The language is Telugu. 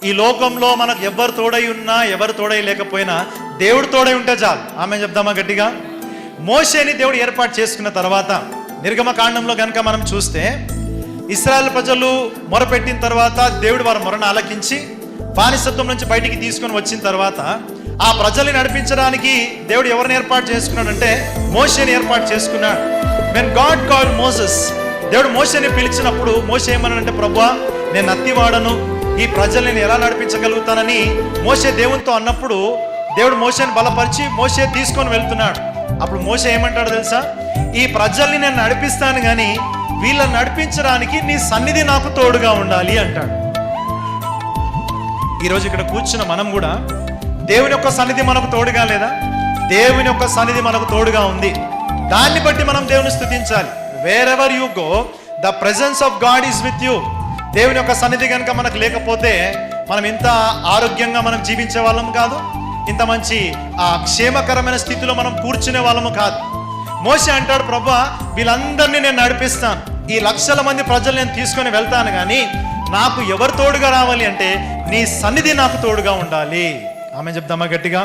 ఈ లోకంలో మనకు ఎవరు తోడై ఉన్నా ఎవరు తోడై లేకపోయినా దేవుడు తోడై ఉంటే చాలు. ఆమె చెప్దామా గట్టిగా? మోషేని దేవుడు ఏర్పాటు చేసుకున్న తర్వాత నిర్గమకాండంలో కనుక మనం చూస్తే, ఇశ్రాయేలు ప్రజలు మొరపెట్టిన తర్వాత దేవుడు వారి మొరను ఆలకించి బానిసత్వం నుంచి బయటికి తీసుకొని వచ్చిన తర్వాత ఆ ప్రజల్ని నడిపించడానికి దేవుడు ఎవరిని ఏర్పాటు చేసుకున్నాడంటే మోషేని ఏర్పాటు చేసుకున్నాడు. వెన్ గాడ్ కాల్డ్ మోసెస్, దేవుడు మోషేని పిలిచినప్పుడు మోషే ఏమన్నాడంటే, ప్రభువా నేను అత్తివాడను, ఈ ప్రజల్ని నేను ఎలా నడిపించగలుగుతానని మోషే దేవునితో అన్నప్పుడు దేవుడు మోషేని బలపరిచి మోషే తీసుకొని వెళ్తున్నాడు. అప్పుడు మోషే ఏమంటాడు తెలుసా? ఈ ప్రజల్ని నేను నడిపిస్తాను కానీ వీళ్ళని నడిపించడానికి నీ సన్నిధి నాకు తోడుగా ఉండాలి అంటాడు. ఈరోజు ఇక్కడ కూర్చున్న మనం కూడా దేవుని యొక్క సన్నిధి మనకు తోడుగా లేదా? దేవుని యొక్క సన్నిధి మనకు తోడుగా ఉంది. దాన్ని బట్టి మనం దేవుని స్తుతించాలి. Wherever you go, the presence of God is with you. దేవుని యొక్క సన్నిధి కనుక మనకు లేకపోతే మనం ఇంత ఆరోగ్యంగా మనం జీవించే వాళ్ళం కాదు, ఇంత మంచి క్షేమకరమైన స్థితిలో మనం కూర్చునే వాళ్ళము కాదు. మోషే అంటాడు, ప్రభువా వీళ్ళందరినీ నేను నడిపిస్తాను, ఈ లక్షల మంది ప్రజలు నేను తీసుకొని వెళ్తాను, కానీ నాకు ఎవరు తోడుగా రావాలి అంటే నీ సన్నిధి నాకు తోడుగా ఉండాలి. ఆమె చెప్దామా గట్టిగా?